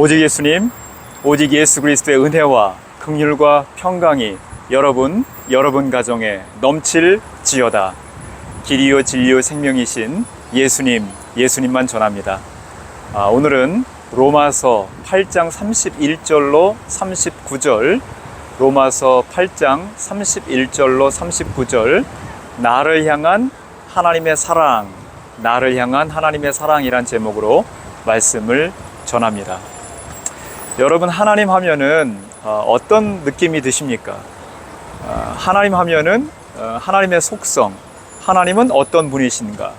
오직 예수님, 오직 예수 그리스도의 은혜와 긍휼과 평강이 여러분 가정에 넘칠지어다. 길이요 진리요 생명이신 예수님만 전합니다. 오늘은 로마서 8장 31절로 39절, 로마서 8장 31절로 39절, 나를 향한 하나님의 사랑이란 제목으로 말씀을 전합니다. 여러분, 하나님 하면은 어떤 느낌이 드십니까? 하나님 하면은 하나님의 속성, 하나님은 어떤 분이신가?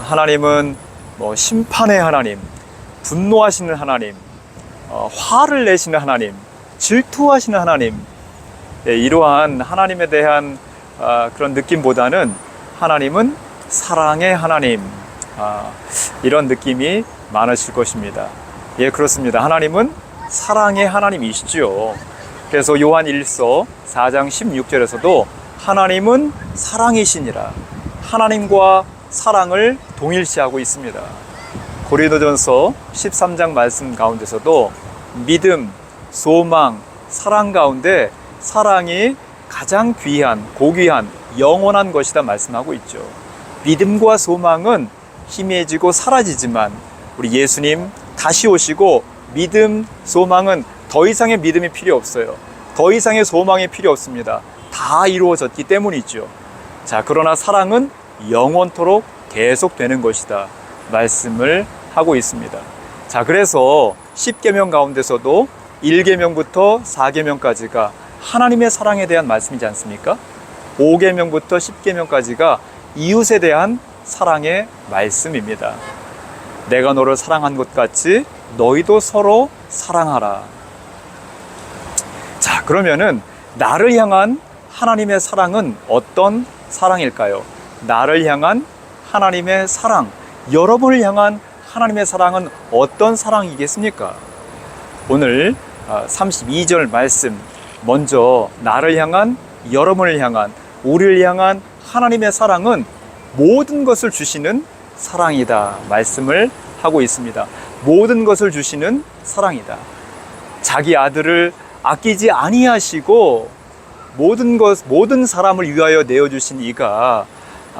하나님은 심판의 하나님, 분노하시는 하나님, 화를 내시는 하나님, 질투하시는 하나님, 이러한 하나님에 대한 그런 느낌보다는 하나님은 사랑의 하나님, 이런 느낌이 많으실 것입니다. 예, 그렇습니다. 하나님은 사랑의 하나님이시죠. 그래서 요한 1서 4장 16절에서도 하나님은 사랑이시니라, 하나님과 사랑을 동일시하고 있습니다. 고린도전서 13장 말씀 가운데서도 믿음, 소망, 사랑 가운데 사랑이 가장 귀한, 고귀한, 영원한 것이다 말씀하고 있죠. 믿음과 소망은 희미해지고 사라지지만 우리 예수님 다시 오시고 믿음, 소망은 더 이상의 믿음이 필요 없어요. 더 이상의 소망이 필요 없습니다. 다 이루어졌기 때문이죠. 자, 그러나 사랑은 영원토록 계속되는 것이다 말씀을 하고 있습니다. 자, 그래서 10계명 가운데서도 1계명부터 4계명까지가 하나님의 사랑에 대한 말씀이지 않습니까? 5계명부터 10계명까지가 이웃에 대한 사랑의 말씀입니다. 내가 너를 사랑한 것 같이 너희도 서로 사랑하라. 자, 그러면은 나를 향한 하나님의 사랑은 어떤 사랑일까요? 나를 향한 하나님의 사랑, 여러분을 향한 하나님의 사랑은 어떤 사랑이겠습니까? 오늘 32절 말씀, 먼저 나를 향한, 여러분을 향한, 우리를 향한 하나님의 사랑은 모든 것을 주시는 사랑이다 말씀을 하고 있습니다. 모든 것을 주시는 사랑이다. 자기 아들을 아끼지 아니하시고 모든 사람을 위하여 내어주신 이가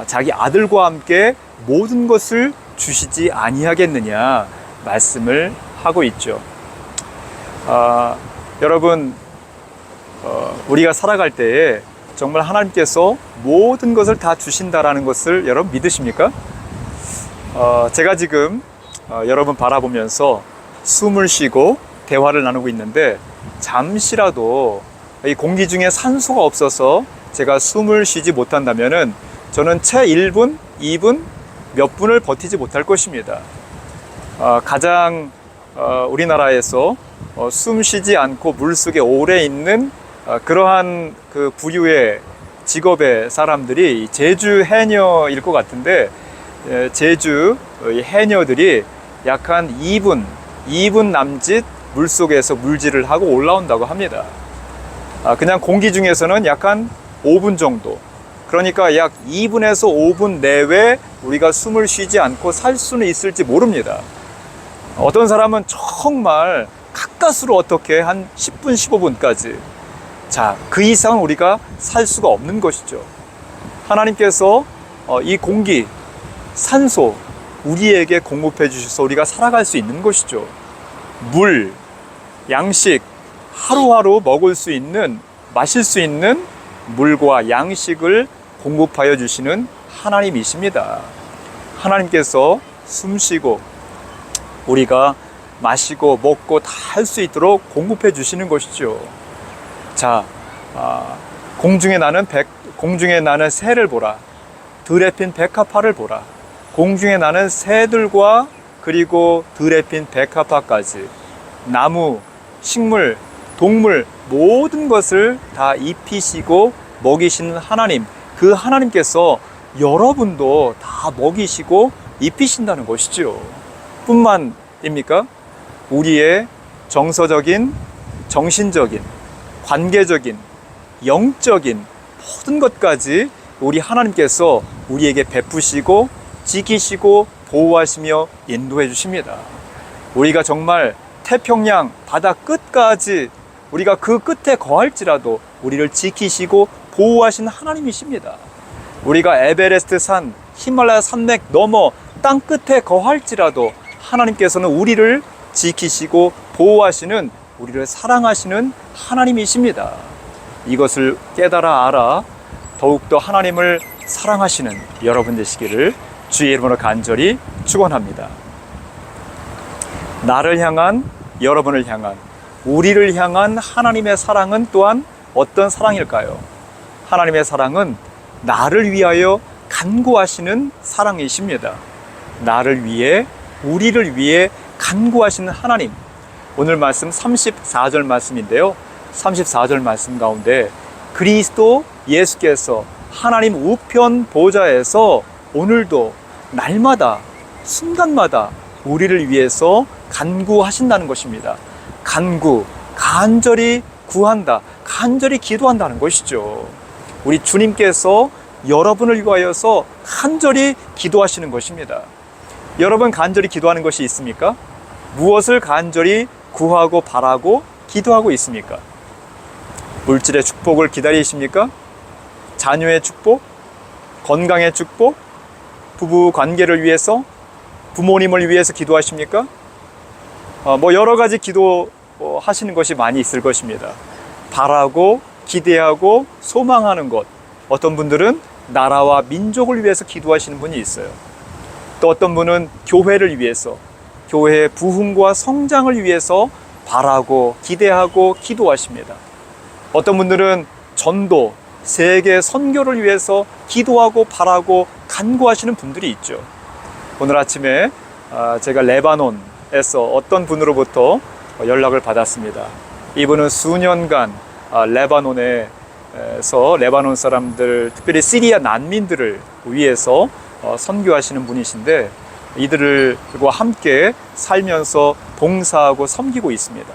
자기 아들과 함께 모든 것을 주시지 아니하겠느냐 말씀을 하고 있죠. 여러분, 우리가 살아갈 때에 정말 하나님께서 모든 것을 다 주신다라는 것을 여러분 믿으십니까? 제가 지금 여러분 바라보면서 숨을 쉬고 대화를 나누고 있는데 잠시라도 이 공기 중에 산소가 없어서 제가 숨을 쉬지 못한다면은 저는 채 1분, 2분, 몇 분을 버티지 못할 것입니다. 가장 우리나라에서 숨 쉬지 않고 물속에 오래 있는 그러한 그 부류의 직업의 사람들이 제주 해녀일 것 같은데, 제주 해녀들이 약 한 2분 남짓 물속에서 물질을 하고 올라온다고 합니다. 그냥 공기 중에서는 약 한 5분 정도, 그러니까 약 2분에서 5분 내외 우리가 숨을 쉬지 않고 살 수는 있을지 모릅니다. 어떤 사람은 정말 가까스로 어떻게 한 10분, 15분까지. 자, 그 이상은 우리가 살 수가 없는 것이죠. 하나님께서 이 공기, 산소, 우리에게 공급해 주셔서 우리가 살아갈 수 있는 것이죠. 물, 양식, 하루하루 먹을 수 있는, 마실 수 있는 물과 양식을 공급하여 주시는 하나님이십니다. 하나님께서 숨 쉬고 우리가 마시고 먹고 다 할 수 있도록 공급해 주시는 것이죠. 자, 공중에 나는 새를 보라. 들에 핀 백합화를 보라. 공중에 나는 새들과 그리고 들에 핀 백합화까지 나무, 식물, 동물 모든 것을 다 입히시고 먹이시는 하나님, 그 하나님께서 여러분도 다 먹이시고 입히신다는 것이죠. 뿐만입니까? 우리의 정서적인, 정신적인, 관계적인, 영적인 모든 것까지 우리 하나님께서 우리에게 베푸시고 지키시고 보호하시며 인도해 주십니다. 우리가 정말 태평양 바다 끝까지 우리가 그 끝에 거할지라도 우리를 지키시고 보호하신 하나님이십니다. 우리가 에베레스트 산, 히말라야 산맥 넘어 땅 끝에 거할지라도 하나님께서는 우리를 지키시고 보호하시는, 우리를 사랑하시는 하나님이십니다. 이것을 깨달아 알아 더욱더 하나님을 사랑하시는 여러분 되시기를 주의 이름으로 간절히 축원합니다. 나를 향한, 여러분을 향한, 우리를 향한 하나님의 사랑은 또한 어떤 사랑일까요? 하나님의 사랑은 나를 위하여 간구하시는 사랑이십니다. 나를 위해, 우리를 위해 간구하시는 하나님. 오늘 말씀 34절 말씀인데요. 34절 말씀 가운데 그리스도 예수께서 하나님 우편 보좌에서 오늘도 날마다 순간마다 우리를 위해서 간구하신다는 것입니다. 간구, 간절히 구한다, 간절히 기도한다는 것이죠. 우리 주님께서 여러분을 위하여서 간절히 기도하시는 것입니다. 여러분 간절히 기도하는 것이 있습니까? 무엇을 간절히 구하고 바라고 기도하고 있습니까? 물질의 축복을 기다리십니까? 자녀의 축복? 건강의 축복? 부부 관계를 위해서? 부모님을 위해서 기도하십니까? 여러 가지 기도하시는 것이 많이 있을 것입니다. 바라고 기대하고 소망하는 것. 어떤 분들은 나라와 민족을 위해서 기도하시는 분이 있어요. 또 어떤 분은 교회를 위해서, 교회의 부흥과 성장을 위해서 바라고 기대하고 기도하십니다. 어떤 분들은 전도, 세계 선교를 위해서 기도하고 바라고 간구하시는 분들이 있죠. 오늘 아침에 제가 레바논에서 어떤 분으로부터 연락을 받았습니다. 이분은 수년간 레바논에서 레바논 사람들, 특별히 시리아 난민들을 위해서 선교하시는 분이신데 이들과 함께 살면서 봉사하고 섬기고 있습니다.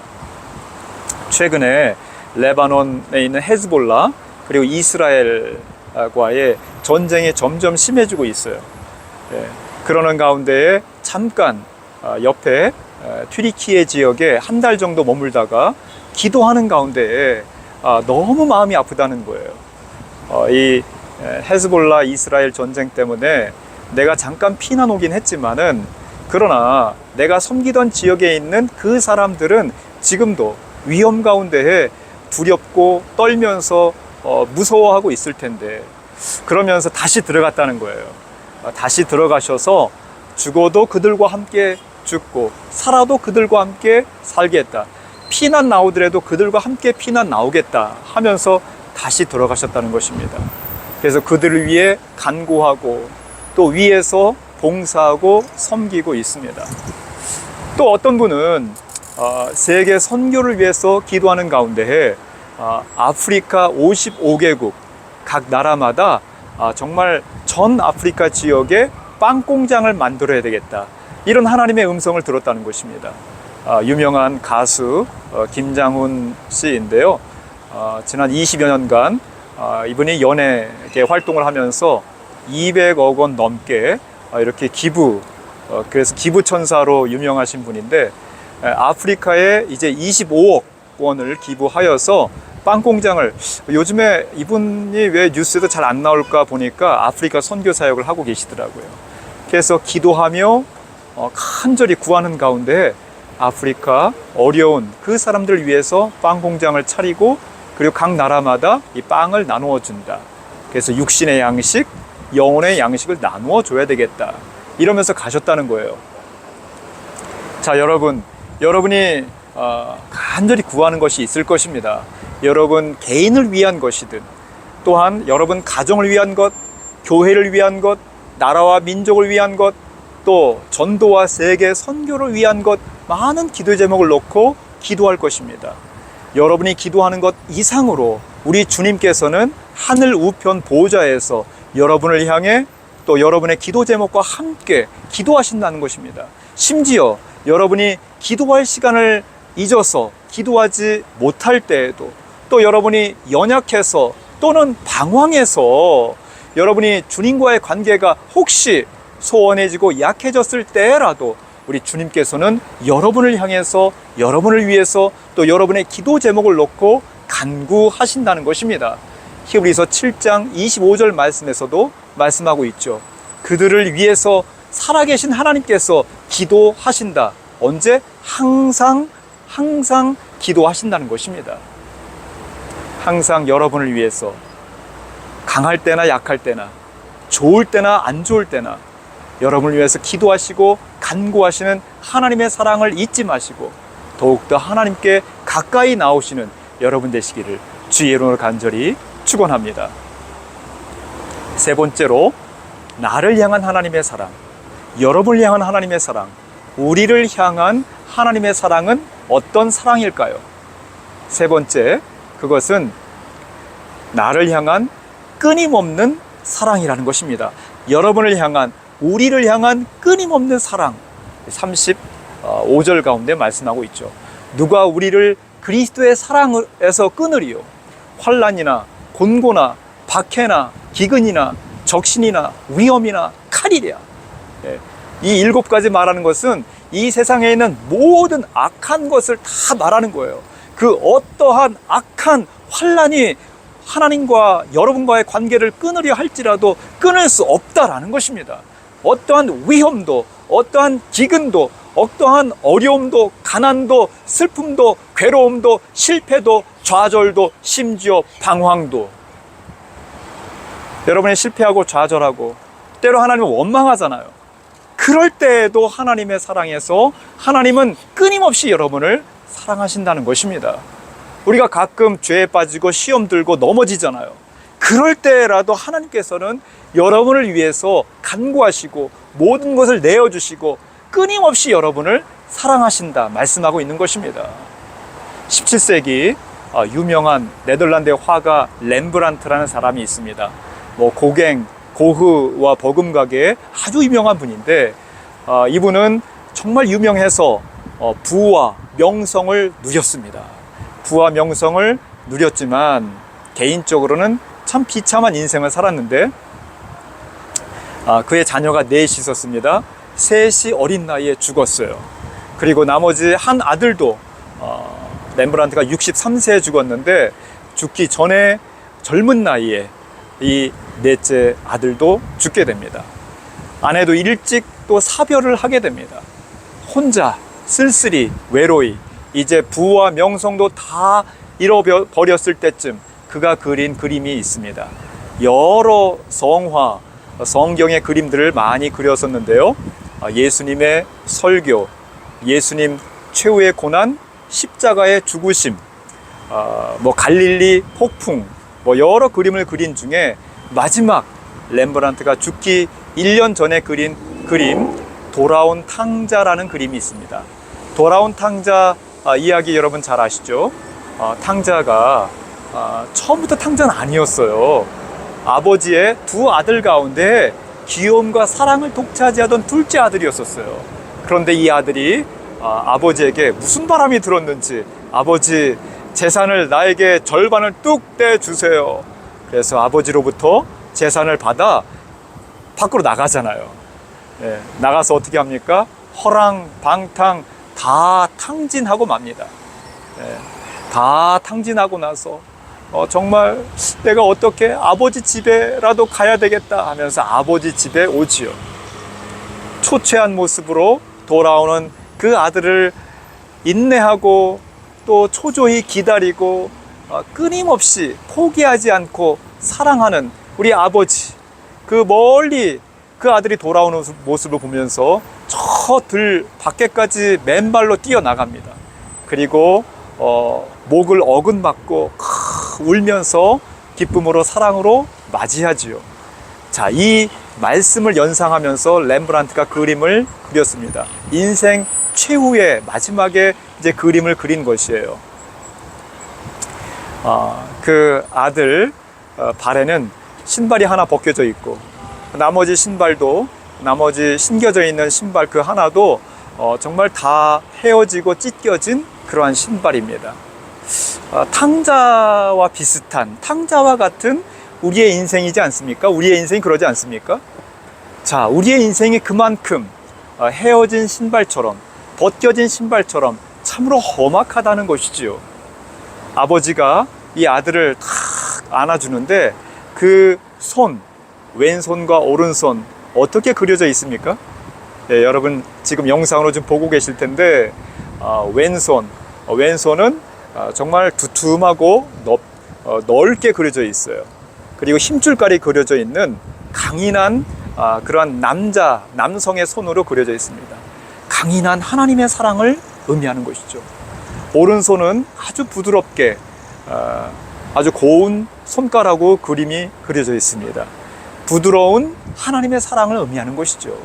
최근에 레바논에 있는 헤즈볼라 그리고 이스라엘과의 전쟁이 점점 심해지고 있어요. 그러는 가운데에 잠깐 옆에 튀르키예 지역에 한 달 정도 머물다가 기도하는 가운데에 너무 마음이 아프다는 거예요. 이 헤즈볼라 이스라엘 전쟁 때문에 내가 잠깐 피난 오긴 했지만은 그러나 내가 섬기던 지역에 있는 그 사람들은 지금도 위험 가운데에 두렵고 떨면서 무서워하고 있을 텐데 그러면서 다시 들어갔다는 거예요. 다시 들어가셔서 죽어도 그들과 함께 죽고 살아도 그들과 함께 살겠다. 피난 나오더라도 그들과 함께 피난 나오겠다 하면서 다시 들어가셨다는 것입니다. 그래서 그들을 위해 간구하고 또 위에서 봉사하고 섬기고 있습니다. 또 어떤 분은 세계 선교를 위해서 기도하는 가운데에 아프리카 55개국 각 나라마다 정말 전 아프리카 지역에 빵 공장을 만들어야 되겠다. 이런 하나님의 음성을 들었다는 것입니다. 유명한 가수 김장훈 씨인데요. 지난 20여 년간 이분이 연예계 활동을 하면서 200억 원 넘게 이렇게 기부, 그래서 기부천사로 유명하신 분인데 아프리카에 이제 25억 원을 기부하여서 빵 공장을, 요즘에 이분이 왜 뉴스에도 잘 안 나올까 보니까 아프리카 선교 사역을 하고 계시더라고요. 그래서 기도하며 간절히 구하는 가운데 아프리카 어려운 그 사람들을 위해서 빵 공장을 차리고 그리고 각 나라마다 이 빵을 나누어 준다. 그래서 육신의 양식, 영혼의 양식을 나누어 줘야 되겠다. 이러면서 가셨다는 거예요. 자, 여러분이 간절히 구하는 것이 있을 것입니다. 여러분 개인을 위한 것이든 또한 여러분 가정을 위한 것, 교회를 위한 것, 나라와 민족을 위한 것, 또 전도와 세계 선교를 위한 것, 많은 기도의 제목을 놓고 기도할 것입니다. 여러분이 기도하는 것 이상으로 우리 주님께서는 하늘 우편 보좌에서 여러분을 향해 또 여러분의 기도 제목과 함께 기도하신다는 것입니다. 심지어 여러분이 기도할 시간을 잊어서 기도하지 못할 때에도 또 여러분이 연약해서 또는 방황해서 여러분이 주님과의 관계가 혹시 소원해지고 약해졌을 때라도 우리 주님께서는 여러분을 향해서, 여러분을 위해서, 또 여러분의 기도 제목을 놓고 간구하신다는 것입니다. 히브리서 7장 25절 말씀에서도 말씀하고 있죠. 그들을 위해서 살아계신 하나님께서 기도하신다. 언제? 항상 기도하신다는 것입니다. 항상 여러분을 위해서, 강할 때나 약할 때나, 좋을 때나 안 좋을 때나 여러분을 위해서 기도하시고 간구하시는 하나님의 사랑을 잊지 마시고 더욱더 하나님께 가까이 나오시는 여러분 되시기를 주의 이름으로 간절히 축원합니다. 세 번째로, 나를 향한 하나님의 사랑, 여러분을 향한 하나님의 사랑, 우리를 향한 하나님의 사랑은 어떤 사랑일까요? 세 번째, 그것은 나를 향한 끊임없는 사랑이라는 것입니다. 여러분을 향한, 우리를 향한 끊임없는 사랑, 35절 가운데 말씀하고 있죠. 누가 우리를 그리스도의 사랑에서 끊으리요? 환난이나 곤고나 박해나 기근이나 적신이나 위험이나 칼이랴. 이 7가지 말하는 것은 이 세상에 있는 모든 악한 것을 다 말하는 거예요. 그 어떠한 악한 환난이 하나님과 여러분과의 관계를 끊으려 할지라도 끊을 수 없다라는 것입니다. 어떠한 위험도, 어떠한 기근도, 어떠한 어려움도, 가난도, 슬픔도, 괴로움도, 실패도, 좌절도, 심지어 방황도. 여러분이 실패하고 좌절하고 때로 하나님을 원망하잖아요. 그럴 때에도 하나님의 사랑에서 하나님은 끊임없이 여러분을 사랑하신다는 것입니다. 우리가 가끔 죄에 빠지고 시험 들고 넘어지잖아요. 그럴 때라도 하나님께서는 여러분을 위해서 간구하시고 모든 것을 내어주시고 끊임없이 여러분을 사랑하신다 말씀하고 있는 것입니다. 17세기 유명한 네덜란드의 화가 렘브란트라는 사람이 있습니다. 고갱, 고흐와 버금가게의 아주 유명한 분인데 이분은 정말 유명해서 부와 명성을 누렸습니다. 부와 명성을 누렸지만 개인적으로는 참 비참한 인생을 살았는데 그의 자녀가 넷이 있었습니다. 셋이 어린 나이에 죽었어요. 그리고 나머지 한 아들도 렘브란트가 63세에 죽었는데 죽기 전에 젊은 나이에 이 넷째 아들도 죽게 됩니다. 아내도 일찍 또 사별을 하게 됩니다. 혼자 쓸쓸히 외로이 이제 부와 명성도 다 잃어버렸을 때쯤 그가 그린 그림이 있습니다. 여러 성화, 성경의 그림들을 많이 그렸었는데요. 예수님의 설교, 예수님 최후의 고난, 십자가의 죽으심, 갈릴리 폭풍, 여러 그림을 그린 중에 마지막 렘브란트가 죽기 1년 전에 그린 그림, 돌아온 탕자라는 그림이 있습니다. 돌아온 탕자 이야기 여러분 잘 아시죠? 탕자가 처음부터 탕자는 아니었어요. 아버지의 두 아들 가운데 귀여움과 사랑을 독차지하던 둘째 아들이었었어요. 그런데 이 아들이 아버지에게 무슨 바람이 들었는지, 아버지 재산을 나에게 절반을 뚝 떼주세요. 그래서 아버지로부터 재산을 받아 밖으로 나가잖아요. 나가서 어떻게 합니까? 허랑 방탕 다 탕진하고 맙니다. 다 탕진하고 나서 정말 내가 어떻게 아버지 집에라도 가야 되겠다 하면서 아버지 집에 오지요. 초췌한 모습으로 돌아오는 그 아들을 인내하고 또 초조히 기다리고 끊임없이 포기하지 않고 사랑하는 우리 아버지, 그 멀리 그 아들이 돌아오는 모습을 보면서 저 들 밖에까지 맨발로 뛰어나갑니다. 그리고 목을 어긋맞고 울면서 기쁨으로 사랑으로 맞이하지요. 자, 이 말씀을 연상하면서 렘브란트가 그림을 그렸습니다. 인생 최후의 마지막에 이제 그림을 그린 것이에요. 그 아들 발에는 신발이 하나 벗겨져 있고 나머지 신발도, 나머지 신겨져 있는 신발 그 하나도 정말 다 헤어지고 찢겨진 그러한 신발입니다. 탕자와 비슷한, 탕자와 같은 우리의 인생이지 않습니까? 우리의 인생이 그러지 않습니까? 자, 우리의 인생이 그만큼 헤어진 신발처럼, 벗겨진 신발처럼 참으로 험악하다는 것이지요. 아버지가 이 아들을 탁 안아주는데 그 손, 왼손과 오른손 어떻게 그려져 있습니까? 예, 여러분 지금 영상으로 좀 보고 계실 텐데 왼손은 정말 두툼하고 넓게 그려져 있어요. 그리고 힘줄깔이 그려져 있는 강인한 그러한 남성의 손으로 그려져 있습니다. 강인한 하나님의 사랑을 의미하는 것이죠. 오른손은 아주 부드럽게 아주 고운 손가락으로 그림이 그려져 있습니다. 부드러운 하나님의 사랑을 의미하는 것이죠.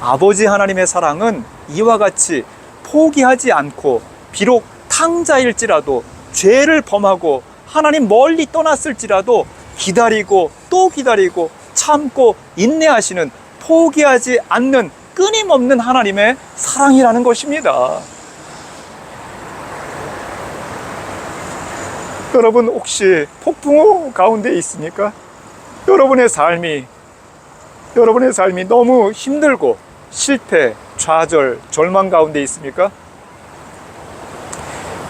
아버지 하나님의 사랑은 이와 같이 포기하지 않고 비록 탕자일지라도 죄를 범하고 하나님 멀리 떠났을지라도 기다리고 또 기다리고 참고 인내하시는, 포기하지 않는 끊임없는 하나님의 사랑이라는 것입니다. 여러분 혹시 폭풍우 가운데 있습니까? 여러분의 삶이 너무 힘들고 실패, 좌절, 절망 가운데 있습니까?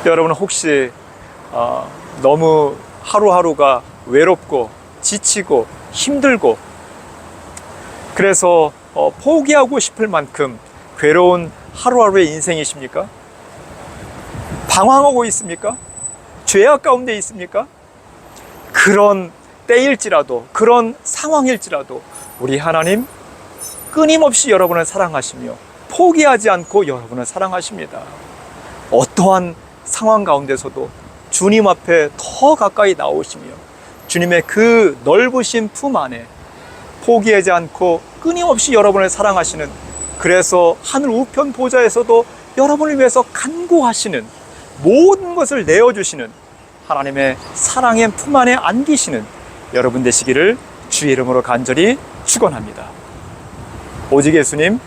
여러분 혹시 너무 하루하루가 외롭고 지치고 힘들고 그래서 포기하고 싶을 만큼 괴로운 하루하루의 인생이십니까? 방황하고 있습니까? 죄악 가운데 있습니까? 그런 때일지라도, 그런 상황일지라도 우리 하나님 끊임없이 여러분을 사랑하시며 포기하지 않고 여러분을 사랑하십니다. 어떠한 상황 가운데서도 주님 앞에 더 가까이 나오시며 주님의 그 넓으신 품 안에 포기하지 않고 끊임없이 여러분을 사랑하시는, 그래서 하늘 우편 보좌에서도 여러분을 위해서 간구하시는, 모든 것을 내어주시는 하나님의 사랑의 품 안에 안기시는 여러분 되시기를 주의 이름으로 간절히 축원합니다. 오직 예수님